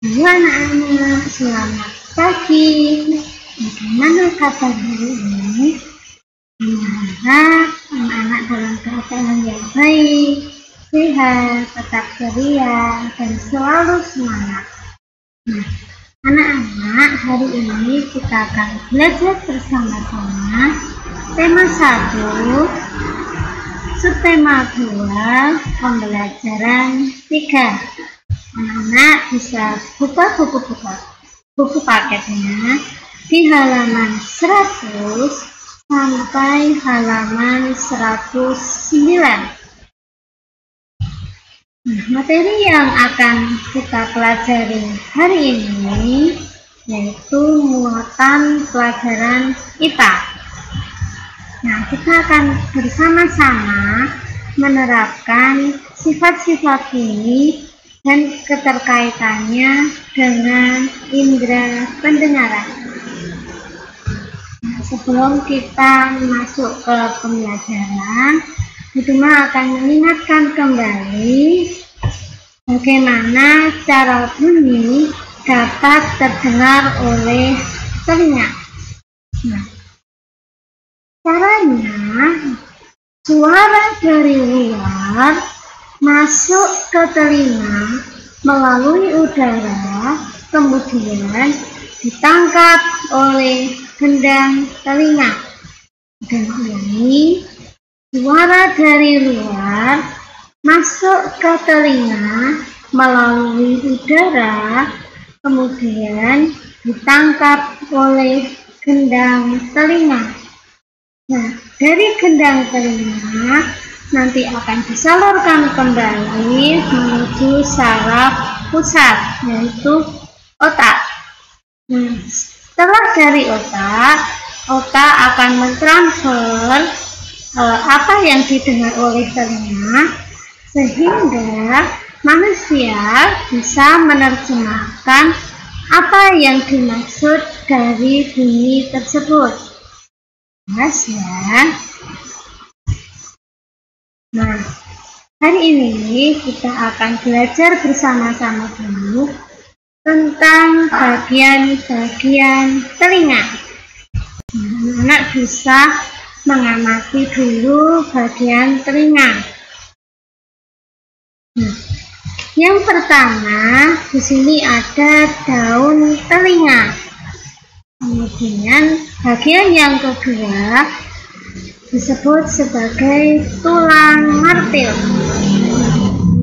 Halo anak-anak, selamat pagi. Bagaimana kabar hari ini? Harap anak-anak dalam keadaan yang baik, sehat, tetap ceria, dan selalu semangat. Nah, anak-anak, hari ini kita akan belajar bersama-sama tema 1, subtema 2, pembelajaran 3. Anak-anak bisa buka buku paketnya di halaman 100 sampai halaman 109. Nah, materi yang akan kita pelajari hari ini yaitu muatan pelajaran IPA. Nah, kita akan bersama-sama menerapkan sifat-sifat ini dan keterkaitannya dengan indera pendengaran. Nah, sebelum kita masuk ke pembelajaran, Buduma akan mengingatkan kembali bagaimana cara bunyi dapat terdengar oleh telinga. Nah, caranya suara dari luar masuk ke telinga melalui udara, kemudian ditangkap oleh gendang telinga. Dan ini suara dari luar masuk ke telinga melalui udara, kemudian ditangkap oleh gendang telinga. Nah, dari gendang telinga nanti akan disalurkan kembali menuju saraf pusat, yaitu otak. Nah, setelah dari otak akan mentransfer apa yang didengar oleh telinga, sehingga manusia bisa menerjemahkan apa yang dimaksud dari bunyi tersebut. Jelas ya? Nah, hari ini kita akan belajar bersama-sama dulu tentang bagian-bagian telinga. Anak-anak bisa mengamati dulu bagian telinga. Nah, yang pertama di sini ada daun telinga. Kemudian bagian yang kedua disebut sebagai tulang martil.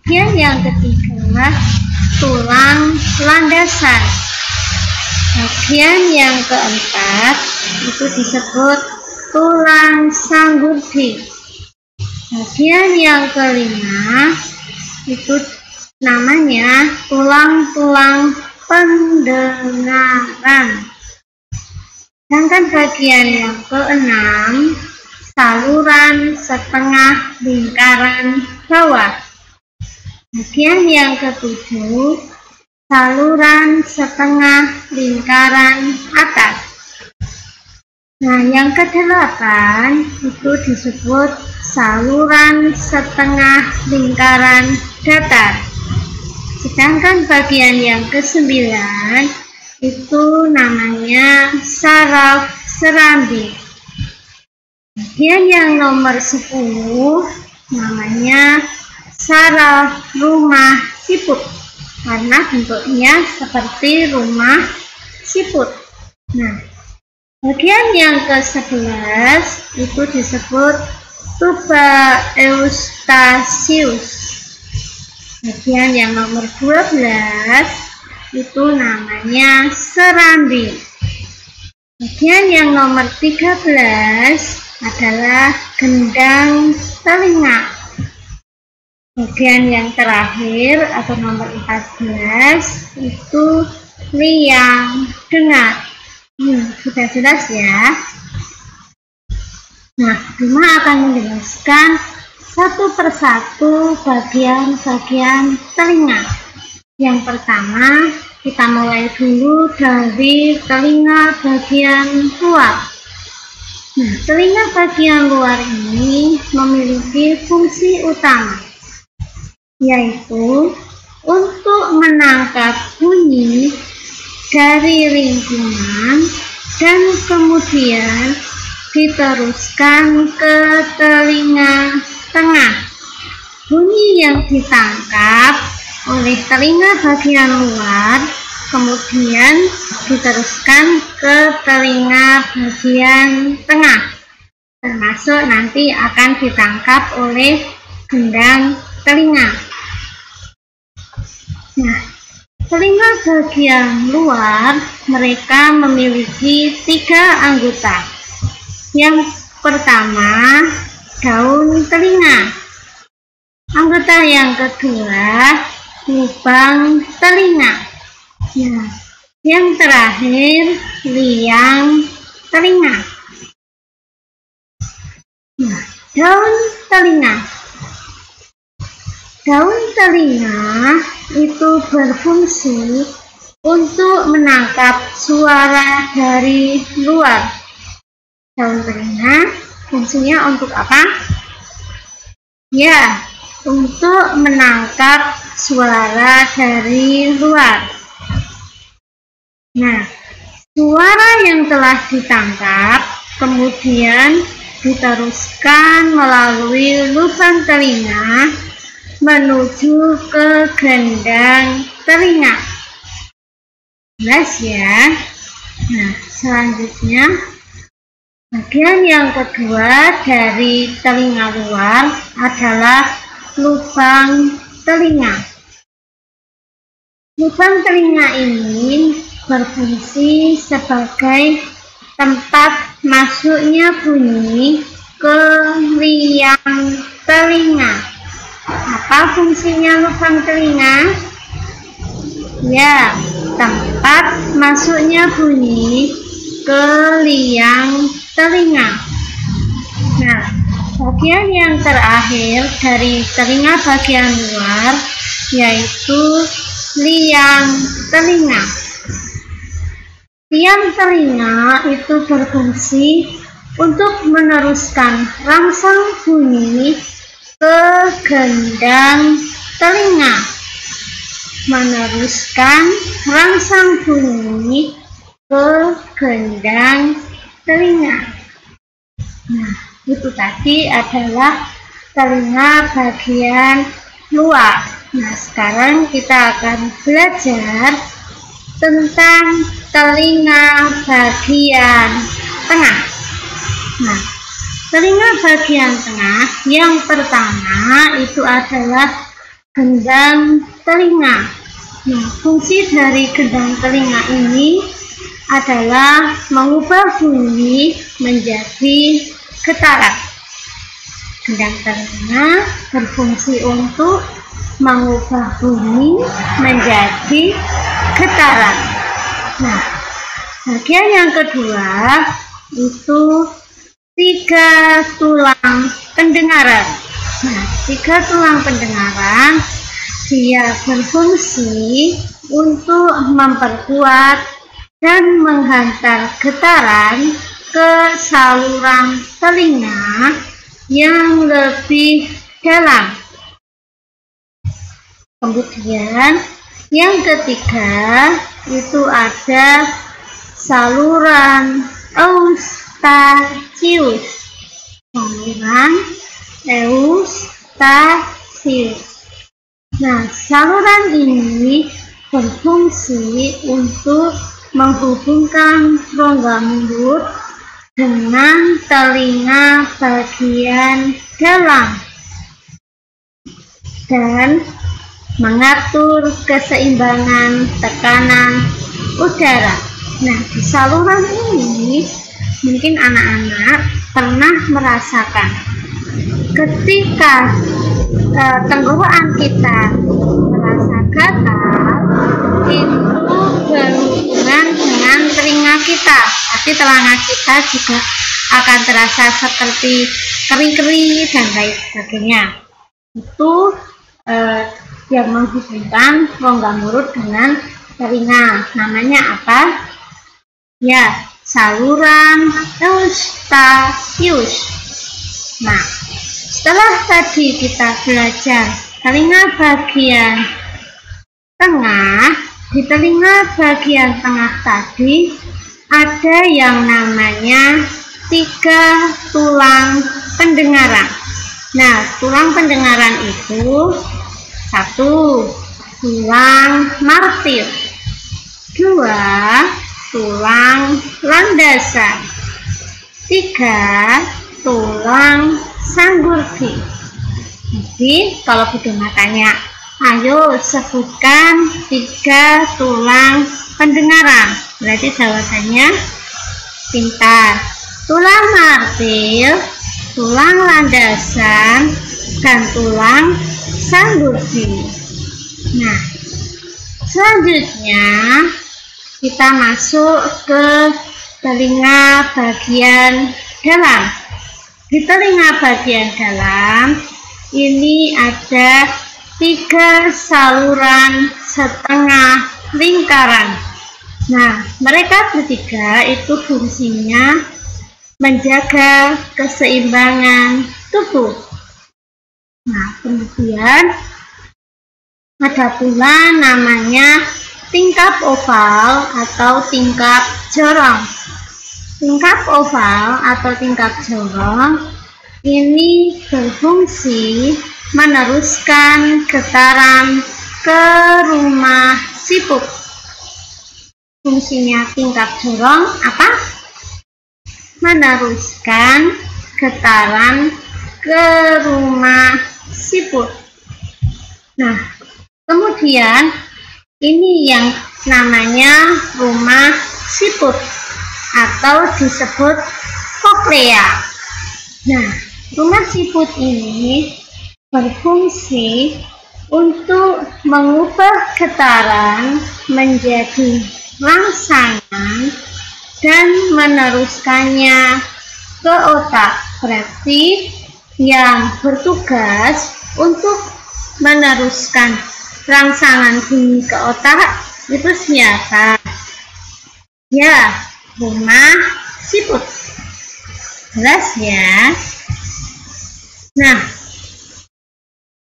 Bagian yang ketiga tulang landasan. Bagian yang keempat itu disebut tulang sanggurdi. Bagian yang kelima itu namanya tulang-tulang pendengaran. Sedangkan bagian yang keenam saluran setengah lingkaran bawah. Bagian yang ketujuh saluran setengah lingkaran atas. Nah, yang kedelapan itu disebut saluran setengah lingkaran datar. Sedangkan bagian yang kesembilan itu namanya saraf serambi. Bagian yang nomor 10 namanya saraf rumah siput, karena bentuknya seperti rumah siput. Nah, bagian yang ke-11 itu disebut tuba eustachius. Bagian yang nomor 12 itu namanya serambi. Bagian yang nomor 13 adalah gendang telinga. Bagian yang terakhir atau nomor 14 itu liang dengar. Sudah jelas ya? Nah, Buduma akan menjelaskan satu persatu bagian-bagian telinga. Yang pertama, kita mulai dulu dari telinga bagian luar. Nah, telinga bagian luar ini memiliki fungsi utama, yaitu untuk menangkap bunyi bunyi dari lingkungan dan kemudian diteruskan ke telinga tengah. Bunyi yang ditangkap oleh telinga bagian luar kemudian diteruskan ke telinga bagian tengah, termasuk nanti akan ditangkap oleh gendang telinga. Nah, telinga bagian luar mereka memiliki 3 anggota. Yang pertama, daun telinga. Anggota yang kedua, lubang telinga. Nah, yang terakhir, liang telinga. Nah, daun telinga. Daun telinga itu berfungsi untuk menangkap suara dari luar. Daun telinga fungsinya untuk apa? Ya, untuk menangkap suara dari luar. Nah, suara yang telah ditangkap kemudian diteruskan melalui lubang telinga menuju ke gendang telinga. Jelas ya? Nah, selanjutnya bagian yang kedua dari telinga luar adalah lubang telinga. Lubang telinga ini berfungsi sebagai tempat masuknya bunyi ke liang telinga. Apa fungsinya lubang telinga? Ya, tempat masuknya bunyi ke liang telinga. Nah, bagian yang terakhir dari telinga bagian luar yaitu liang telinga. Liang telinga itu berfungsi untuk meneruskan rangsang bunyi ke gendang telinga. Meneruskan rangsang bunyi ke gendang telinga. Nah, itu tadi adalah telinga bagian luar. Nah, sekarang kita akan belajar tentang telinga bagian tengah. Nah, telinga bagian tengah yang pertama itu adalah gendang telinga. Nah, fungsi dari gendang telinga ini adalah mengubah bunyi menjadi getaran. Gendang telinga berfungsi untuk mengubah bunyi menjadi getaran. Nah, bagian yang kedua itu 3 tulang pendengaran. Nah, 3 tulang pendengaran dia berfungsi untuk memperkuat dan menghantar getaran ke saluran telinga yang lebih dalam. Kemudian yang ketiga itu ada saluran eustachius. Saluran eustachius. Nah, saluran ini berfungsi untuk menghubungkan rongga mulut dengan telinga bagian dalam dan mengatur keseimbangan tekanan udara. Nah, di saluran ini mungkin anak-anak pernah merasakan ketika tenggorokan kita merasa gatal, itu berhubungan dengan telinga kita. Tapi telinga kita juga akan terasa seperti kering-kering dan lain sebagainya. Itu yang menghubungkan rongga mulut dengan telinga. Namanya apa? Ya, saluran eustachius. Nah, setelah tadi kita belajar telinga bagian tengah, di telinga bagian tengah tadi ada yang namanya 3 tulang pendengaran. Nah, tulang pendengaran itu 1. Tulang martir, 2. Tulang landasan, 3. Tulang sanggurdi. Jadi kalau Budi tanya, ayo sebutkan 3 tulang pendengaran, berarti jawabannya pintar. Tulang martir, tulang landasan, dan tulang sanggurdi. Nah, selanjutnya kita masuk ke telinga bagian dalam. Di telinga bagian dalam ini ada 3 saluran setengah lingkaran. Nah, mereka bertiga itu fungsinya menjaga keseimbangan tubuh. Nah, kemudian ada pula namanya tingkap oval atau tingkap jorong. Tingkap oval atau tingkap jorong ini berfungsi meneruskan getaran ke rumah siput. Fungsinya tingkap jorong apa? Meneruskan getaran ke rumah siput. Nah, kemudian ini yang namanya rumah siput atau disebut koklea. Nah, rumah siput ini berfungsi untuk mengubah getaran menjadi rangsangan dan meneruskannya ke otak. Berarti yang bertugas untuk meneruskan rangsangan bunyi ke otak itu siapa? Ya, rumah siput. Jelas ya? Nah,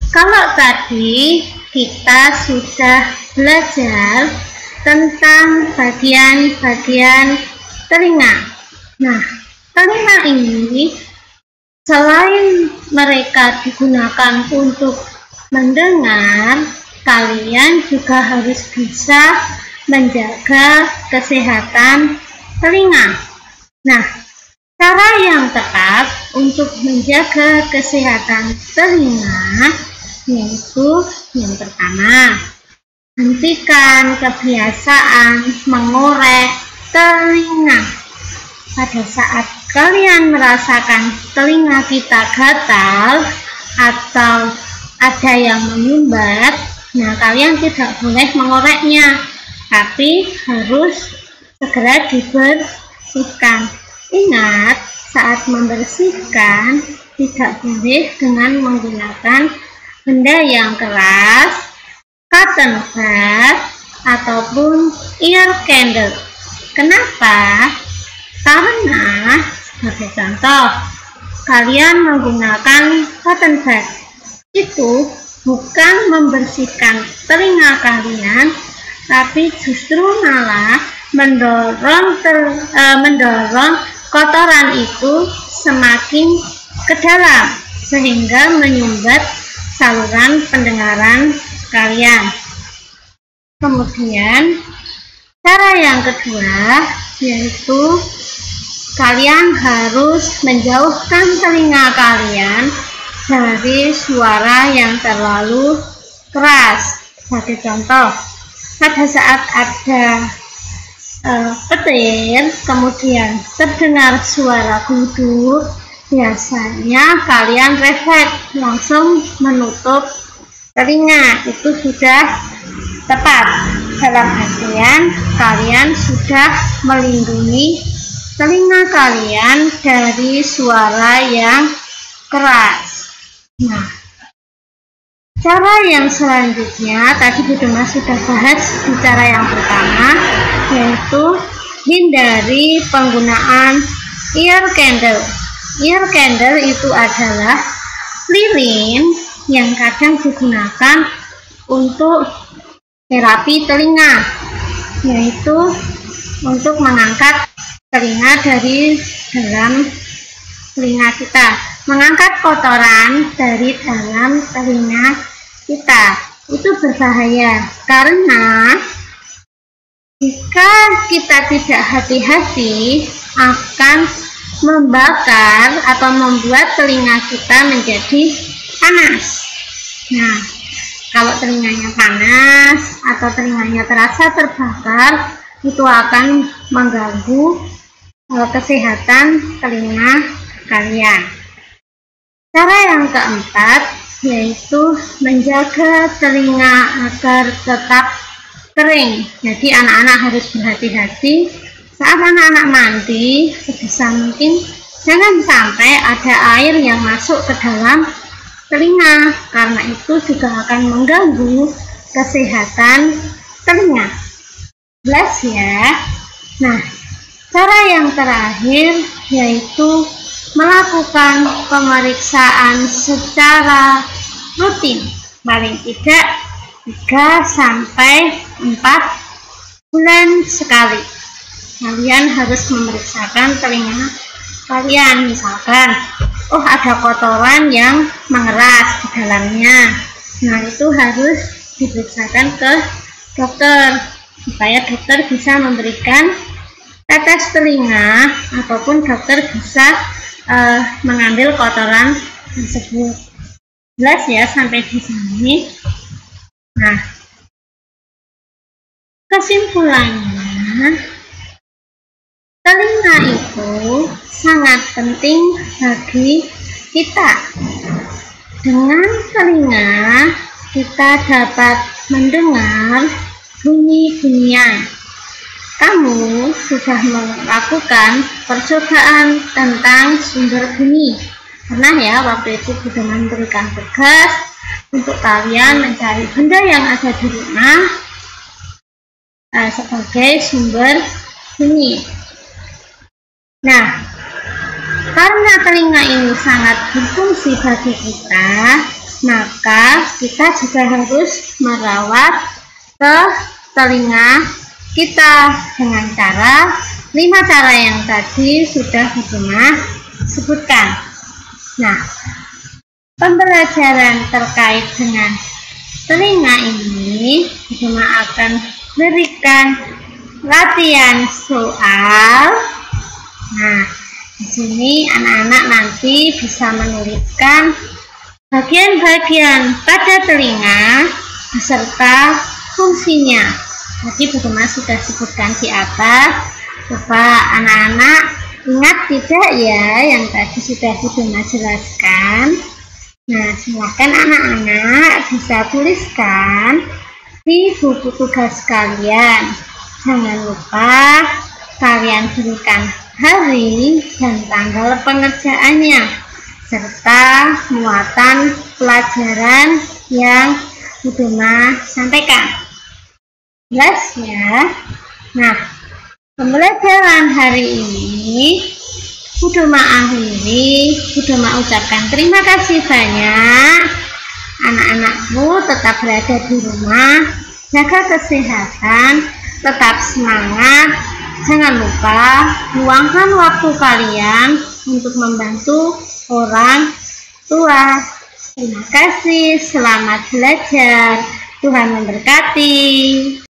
kalau tadi kita sudah belajar tentang bagian-bagian telinga. Nah, telinga ini selain mereka digunakan untuk mendengar, kalian juga harus bisa menjaga kesehatan telinga. Nah, cara yang tepat untuk menjaga kesehatan telinga yaitu yang pertama, hentikan kebiasaan mengorek telinga. Pada saat kalian merasakan telinga kita gatal atau ada yang menyumbat, nah kalian tidak boleh mengoreknya, tapi harus segera dibersihkan. Ingat, saat membersihkan tidak boleh dengan menggunakan benda yang keras, cotton bud, ataupun ear candle. Kenapa? Karena, sebagai contoh, kalian menggunakan cotton bud, itu bukan membersihkan telinga kalian, tapi justru malah mendorong kotoran itu semakin ke dalam, sehingga menyumbat saluran pendengaran kalian. Kemudian cara yang kedua yaitu kalian harus menjauhkan telinga kalian dari suara yang terlalu keras. Sebagai contoh, pada saat ada petir kemudian terdengar suara guduk, biasanya kalian refleks langsung menutup telinga. Itu sudah tepat, dalam artian kalian sudah melindungi telinga kalian dari suara yang keras. Nah, cara yang selanjutnya tadi Budema sudah bahas di cara yang pertama, yaitu hindari penggunaan ear candle. Ear candle itu adalah lilin yang kadang digunakan untuk terapi telinga. yaitu untuk mengangkat telinga dari dalam telinga kita, mengangkat kotoran dari dalam telinga kita. Itu berbahaya karena jika kita tidak hati-hati akan membakar atau membuat telinga kita menjadi panas. Nah, kalau telinganya panas atau telinganya terasa terbakar, itu akan mengganggu kesehatan telinga kalian. Cara yang keempat yaitu menjaga telinga agar tetap kering. Jadi anak-anak harus berhati-hati saat anak-anak mandi, sebisa mungkin jangan sampai ada air yang masuk ke dalam telinga, karena itu juga akan mengganggu kesehatan telinga. Jelas ya. Nah, cara yang terakhir yaitu melakukan pemeriksaan secara rutin, paling tidak 3-4 bulan sekali. Kalian harus memeriksakan telinga kalian, misalkan ada kotoran yang mengeras di dalamnya. Nah, itu harus diperiksakan ke dokter supaya dokter bisa memberikan tetes telinga ataupun dokter bisa mengambil kotoran tersebut. Jelas ya sampai di sini. Nah, kesimpulannya, telinga itu sangat penting bagi kita. Dengan telinga kita dapat mendengar bunyi-bunyian. Kamu sudah melakukan percobaan tentang sumber bunyi. Pernah ya waktu itu sudah memberikan tugas untuk kalian mencari benda yang ada di rumah sebagai sumber bunyi. Nah, karena telinga ini sangat berfungsi bagi kita, maka kita juga harus merawat ke telinga kita dengan cara 5 cara yang tadi sudah Bima sebutkan. Nah, pembelajaran terkait dengan telinga ini Bima akan berikan latihan soal. Nah, di sini anak-anak nanti bisa menuliskan bagian-bagian pada telinga beserta fungsinya. Tadi Bima sudah sebutkan di atas. Coba anak-anak ingat tidak ya yang tadi sudah Bima jelaskan? Nah, silakan anak-anak bisa tuliskan di buku tugas kalian. Jangan lupa kalian berikan hari dan tanggal pengerjaannya serta muatan pelajaran yang Bima sampaikan. Jelas ya. Nah, pembelajaran hari ini Bima akhiri. Bima ucapkan terima kasih banyak. Anak-anakku tetap berada di rumah, jaga kesehatan, tetap semangat. Jangan lupa luangkan waktu kalian untuk membantu orang tua. Terima kasih, selamat belajar. Tuhan memberkati.